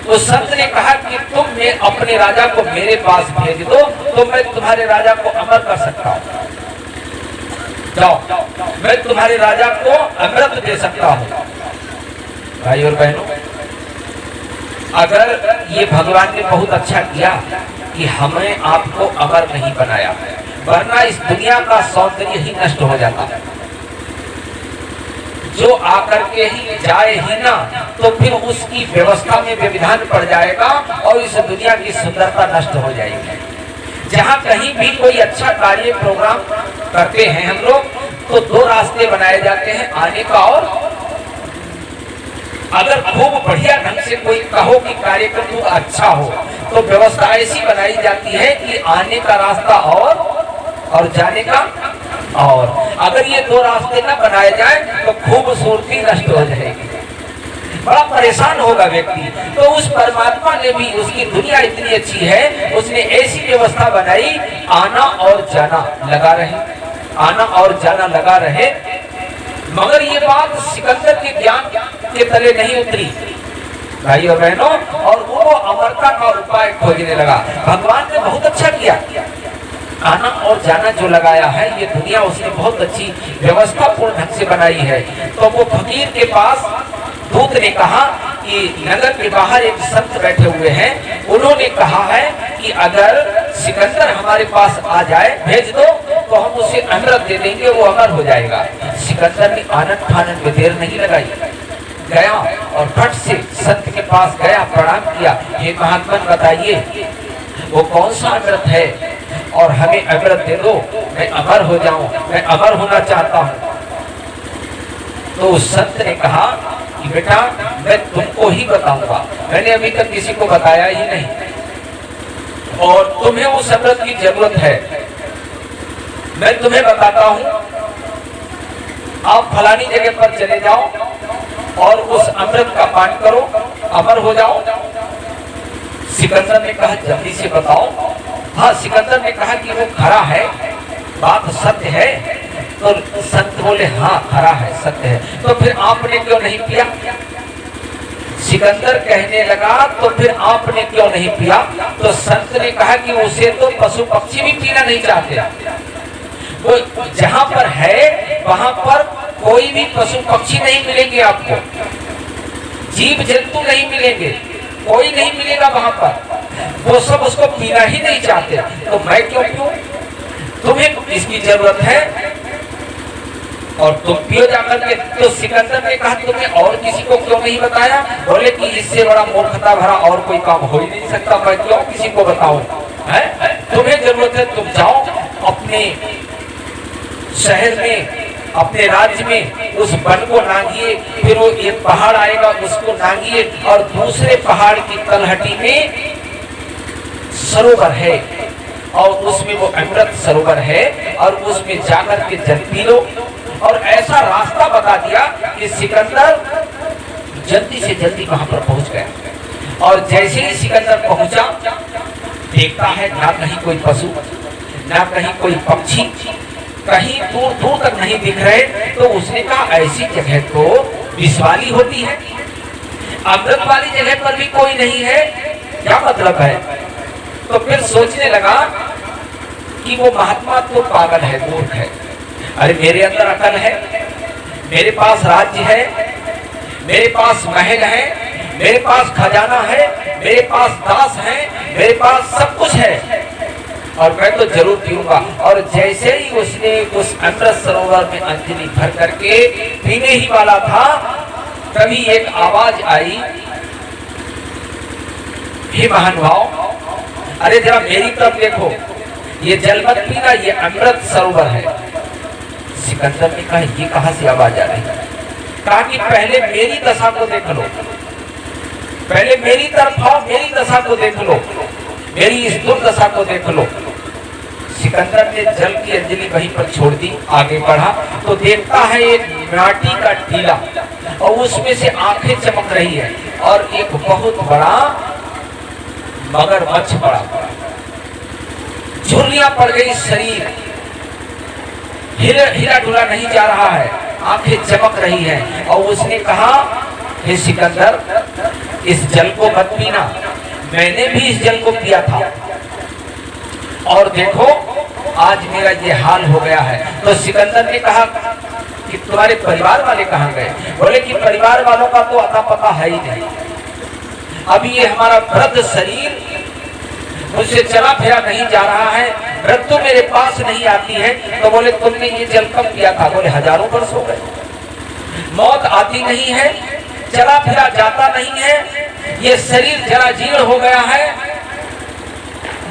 उस संत ने कहा कि तुम अपने राजा को मेरे पास भेज दो तो मैं तुम्हारे राजा को अमर कर सकता हूँ। जाओ, मैं तुम्हारे राजा को अमृत दे सकता हूँ। भाई और बहनों, अगर ये भगवान ने बहुत अच्छा किया कि हमें आपको अमर नहीं बनाया, वरना इस दुनिया का सौंदर्य ही नष्ट हो जाता। जो आकर के ही जाए ही ना तो फिर उसकी व्यवस्था में व्यवधान पड़ जाएगा और इस दुनिया की सुंदरता नष्ट हो जाएगी। जहाँ कहीं भी कोई अच्छा कार्य प्रोग्राम करते हैं हम लोग तो दो रास्ते बनाए जाते हैं, आने का और अगर खूब बढ़िया ढंग से कोई कहो कि कार्यक्रम अच्छा हो तो व्यवस्था ऐसी बनाई जाती है कि आने का रास्ता और जाने का और। अगर ये दो रास्ते न बनाए जाए तो खूबसूरती नष्ट हो जाएगी, बड़ा परेशान होगा व्यक्ति। तो उस परमात्मा ने भी, उसकी दुनिया इतनी अच्छी है, उसने ऐसी व्यवस्था बनाई आना और जाना लगा रहे, आना और जाना लगा रहे। मगर ये बात सिकंदर के ज्ञान के तले नहीं उतरी भाई और बहनों, और वो अमरता का उपाय खोजने लगा। भगवान ने बहुत अच्छा किया, आना और जाना जो लगाया है ये दुनिया उसने बहुत अच्छी व्यवस्था पूर्ण ढंग से बनाई है। तो वो फकीर के पास दूत ने कहा कि नगर के बाहर एक संत बैठे हुए हैं, उन्होंने कहा है कि अगर सिकंदर हमारे पास आ जाए भेज दो तो हम उसे अमृत दे देंगे, वो अमर हो जाएगा। सिकंदर ने आनंद फानंद में देर नहीं लगाई, गया और फट से संत के पास गया, प्रणाम किया। हे महात्मा बताइए वो कौन सा अमृत है और हमें अमृत दे दो, मैं अमर हो जाऊं, मैं अमर होना चाहता हूं। तो उस संत ने कहा कि बेटा मैं तुमको ही बताऊंगा, मैंने अभी तक किसी को बताया ही नहीं और तुम्हें उस अमृत की जरूरत है। मैं तुम्हें बताता हूं, आप फलानी जगह पर चले जाओ और उस अमृत का पान करो, अमर हो जाओ। सिकंदर ने कहा जल्दी से बताओ। हाँ, सिकंदर ने कहा कि वो खरा है, बात सत्य है। तो संत बोले हाँ खरा है, सत्य है। तो फिर आपने क्यों नहीं पिया? सिकंदर कहने लगा तो फिर आपने क्यों नहीं पिया? तो संत ने कहा कि उसे तो पशु पक्षी भी पीना नहीं चाहते। वो जहां पर है वहां पर कोई भी पशु पक्षी नहीं मिलेंगे आपको, जीव जंतु नहीं मिलेंगे, कोई नहीं मिलेगा वहां पर, वो सब उसको पीना ही नहीं चाहते। तो मैं क्यों पीऊं? तुम्हें इसकी जरूरत है और तुम पियो जाकर के। तो सिकंदर ने कहा तुमने और किसी को क्यों नहीं बताया? बोले कि इससे बड़ा मूर्खता भरा और कोई काम हो ही नहीं सकता, मैं क्यों किसी को बताऊं? तुम्हें जरूरत है तुम जाओ अपने शहर में, अपने राज्य में उस वन को नांगिए, फिर वो एक पहाड़ आएगा उसको नांगिए और दूसरे पहाड़ की तलहटी में सरोवर है और उसमें वो अमृत सरोवर है और उसमें जाकर के जल पी लो। और ऐसा रास्ता बता दिया कि सिकंदर जल्दी से जल्दी वहां पर पहुंच गया। और जैसे ही सिकंदर पहुंचा देखता है ना कहीं कोई पशु, ना कहीं कोई पक्षी, कहीं दूर दूर तक नहीं दिख रहे। तो उसने कहा ऐसी जगह तो विष वाली होती है, अमृत वाली जगह पर भी कोई नहीं है, क्या मतलब है? तो फिर सोचने लगा कि वो महात्मा तो पागल है, मूर्ख है। अरे मेरे अंदर अकल है, मेरे पास राज्य है, मेरे पास महल है, मेरे पास खजाना है, मेरे पास दास है, मेरे पास सब कुछ है और मैं तो जरूर पीऊंगा। और जैसे ही उसने उस अमृत सरोवर में अंजलि भर करके पीने ही वाला था, तभी एक आवाज आई, हे महानुभाव, अरे जरा मेरी तरफ देखो, ये जल मत पीना, ये अमृत सरोवर है। सिकंदर ने कहा ये कहां से आवाज आ रही है? कहा कि पहले मेरी दशा को देख लो, पहले मेरी तरफ आओ, मेरी दशा को देख लो, मेरी इस दुर्दशा को देख लो। सिकंदर ने जल की अंजलि वहीं पर छोड़ दी, आगे बढ़ा तो देखता है एक माटी का टीला और उसमें से आंखें चमक रही है और एक बहुत बड़ा मगरमच्छ पड़ा, झुर्रियां पड़ गई, शरीर हिला डुला नहीं जा रहा है, आंखें चमक रही हैं। और उसने कहा हे सिकंदर, इस जल को मत पीना, मैंने भी इस जल को पिया था और देखो आज मेरा ये हाल हो गया है। तो सिकंदर ने कहा कि तुम्हारे परिवार वाले कहाँ गए? बोले कि परिवार वालों का तो अता पता है ही नहीं, अभी ये हमारा वृद्ध शरीर मुझसे चला फिरा नहीं जा रहा है, मृत्यु मेरे पास नहीं आती है। तो बोले तुमने ये जल कब पिया था? बोले हजारों वर्ष हो गए। मौत आती नहीं है, चला फिरा जाता नहीं है, ये शरीर जरा जीर्ण हो गया है,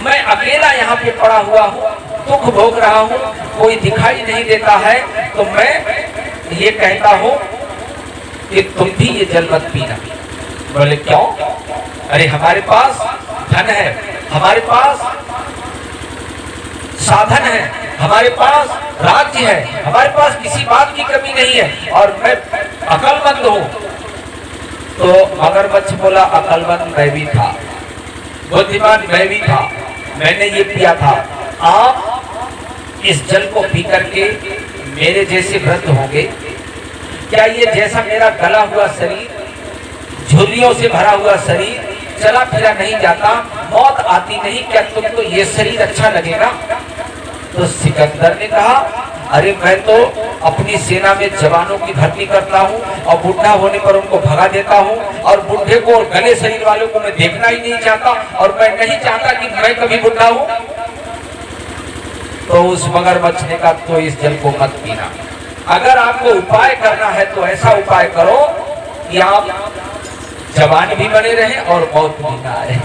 मैं अकेला यहाँ पे पड़ा हुआ हूँ, दुख भोग रहा हूँ, कोई दिखाई नहीं देता है। तो मैं ये कहता हूँ कि तुम भी ये जल मत पीना। बोले क्यों? अरे हमारे पास धन है, हमारे पास साधन है, हमारे पास राज्य है, हमारे पास किसी बात की कमी नहीं है और मैं अकलमंद हूँ। तो मगरमच्छ बोला अकलमंद मैं भी था, बुद्धिमान मैं भी था, मैंने ये पिया था। आप इस जल को पी करके मेरे जैसे वृद्ध होंगे क्या? ये जैसा मेरा गला हुआ शरीर, झुर्रियों से भरा हुआ शरीर, चला फिरा नहीं जाता, मौत आती नहीं, क्या तुमको ये शरीर अच्छा लगेगा? तो सिकंदर ने कहा अरे मैं तो अपनी सेना में जवानों की भर्ती करता हूँ और बुढ़ा होने पर उनको भगा देता हूँ और बुढ़े को और गले शरीर वालों को मैं देखना ही नहीं चाहता और मैं नहीं चाहता कि मैं कभी बुढ़ा हूँ। तो उस मगरमच्छ ने कहा तो इस जल को मत पीना, अगर आपको उपाय करना है तो ऐसा उपाय करो कि आप जवान भी बने रहें और मौत भी ना आए,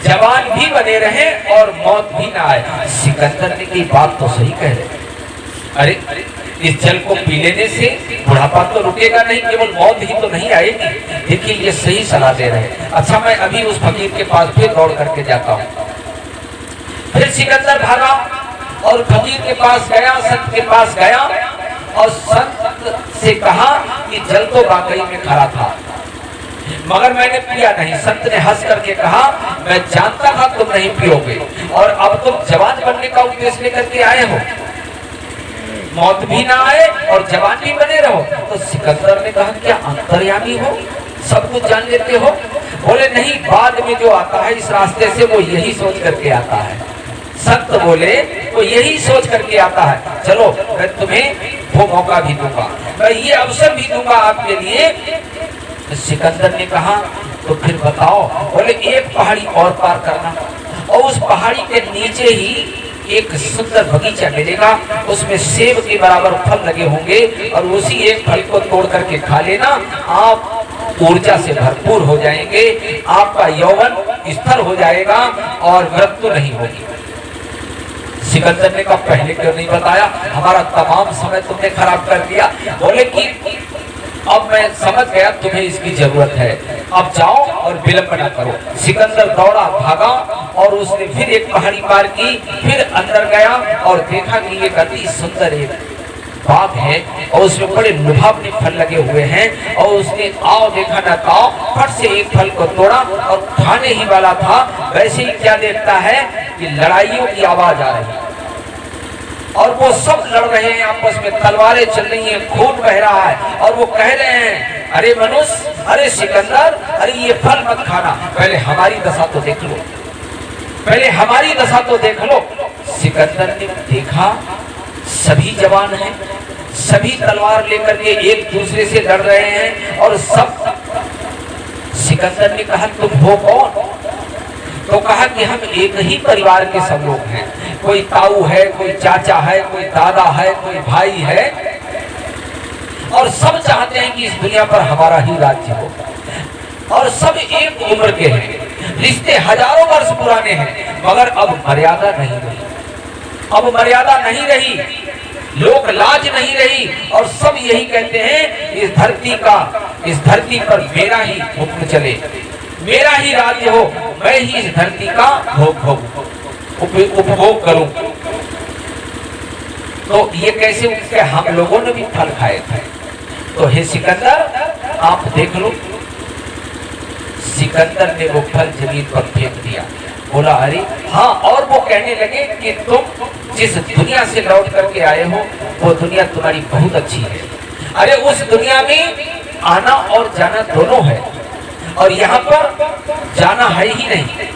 जवान भी बने रहें और मौत भी ना आए। सिकंदर ने की बात तो सही कह रहे, अरे इस जल को पी लेने से बुढ़ापा तो रुकेगा नहीं, केवल मौत ही तो नहीं आएगी। देखिए ये सही सलाह दे रहे। अच्छा मैं अभी उस फकीर के पास फिर दौड़ करके जाता हूँ। फिर सिकंदर भागा और फकीर के पास गया, संत के पास गया और संत से कहा कि जल तो वाकई में खरा था मगर मैंने पिया नहीं। संत ने हंस करके कहा मैं जानता था तुम नहीं पियोगे और अब तुम जवान बनने का उद्देश्य लेकर के आए हो, मौत भी ना आए और जवान भी बने रहो। तो सिकंदर ने कहा क्या अंतर्यामी हो, सब कुछ जान लेते हो? बोले नहीं, बाद में जो आता है इस रास्ते से वो यही सोच करके आता है। संत बोले वो यही सोच करके आता है, चलो मैं तुम्हें वो मौका भी दूंगा, मैं ये अवसर भी दूंगा आपके लिए। सिकंदर ने कहा तो फिर बताओ। बोले एक पहाड़ी और पार करना और उस पहाड़ी के नीचे ही एक सुंदर बगीचा मिलेगा, उसमें सेब के बराबर फल लगे होंगे और उसी एक फल को तोड़ करके खा लेना, आप ऊर्जा से भरपूर हो जाएंगे, आपका यौवन स्थिर हो जाएगा और मृत्यु नहीं होगी। सिकंदर ने कहा पहले क्यों नहीं बताया, हमारा तमाम समय तुमने खराब कर दिया। बोले कि अब मैं समझ गया तुम्हें इसकी जरूरत है, अब जाओ और विलंब न करो। सिकंदर दौड़ा भागा और उसने फिर एक पहाड़ी पार की, फिर अंदर गया और देखा कि एक अति सुंदर एक बाग है और उसमें बड़े लुभावने फल लगे हुए हैं और उसने आओ देखा न ताओ फट से एक फल को तोड़ा और खाने ही वाला था। वैसे ही क्या देखता है कि लड़ाइयों की आवाज आ रही है और वो सब लड़ रहे हैं आपस में, तलवारें चल रही हैं, खून बह रहा है और वो कह रहे हैं अरे मनुष्य, अरे सिकंदर, अरे ये फल मत खाना, पहले हमारी दशा तो देख लो, पहले हमारी दशा तो देख लो। सिकंदर ने देखा सभी जवान हैं, सभी तलवार लेकर के एक दूसरे से लड़ रहे हैं और सब। सिकंदर ने कहा तुम हो कौन? तो कहा कि हम एक ही परिवार के सब लोग हैं, कोई ताऊ है, कोई चाचा है, कोई दादा है, कोई भाई है और सब चाहते हैं कि इस दुनिया पर हमारा ही राज्य हो और सब एक उम्र के हैं, रिश्ते हजारों वर्ष पुराने हैं मगर अब मर्यादा नहीं रही, अब मर्यादा नहीं रही, लोक लाज नहीं रही और सब यही कहते हैं इस धरती पर मेरा ही हुक्म चले, मेरा ही राज्य हो, मैं ही इस धरती का उपभोग करूं। तो ये कैसे उठते, हम लोगों ने भी फल खाए थे। तो हे सिकंदर आप देख लो। सिकंदर ने वो फल जमीन पर फेंक दिया, बोला अरे हाँ, और वो कहने लगे कि तुम जिस दुनिया से लौट करके आए हो वो दुनिया तुम्हारी बहुत अच्छी है, अरे उस दुनिया में आना और जाना दोनों है और यहाँ पर जाना है ही नहीं,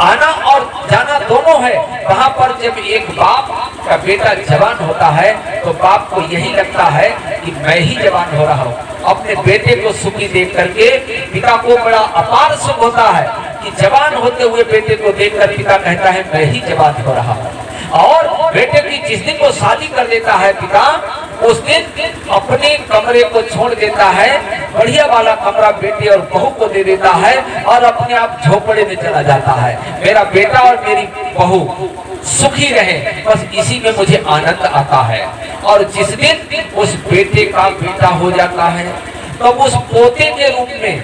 आना और जाना दोनों है। वहां पर जब एक बाप का बेटा जवान होता है तो बाप को यही लगता है कि मैं ही जवान हो रहा हूँ। अपने बेटे को सुखी देख करके पिता को बड़ा अपार सुख होता है कि जवान होते हुए बेटे को देखकर पिता कहता है मैं ही जवान हो रहा हूँ। और बेटे की जिस दिन वो शादी कर देता है पिता, उस दिन अपने कमरे को छोड़ देता है, बढ़िया वाला कमरा बेटे और बहू को दे देता है और अपने आप झोपड़े में चला जाता है। मेरा बेटा और मेरी बहू सुखी रहे, बस इसी में मुझे आनंद आता है। और जिस दिन उस बेटे का बेटा हो जाता है तब तो उस पोते के रूप में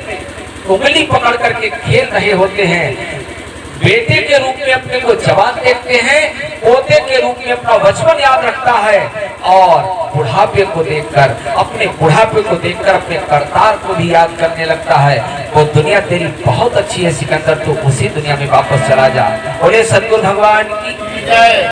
उंगली पकड़ करके खेल रहे होते हैं। बेटे के रूप में अपने को जवान देखते हैं, पोते के रूप में अपना बचपन याद रखता है और बुढ़ापे को देखकर, अपने बुढ़ापे को देखकर अपने करतार को भी याद करने लगता है। वो दुनिया तेरी बहुत अच्छी है सिकंदर, तो उसी दुनिया में वापस चला जा। बोले सद्गुरु भगवान की जय।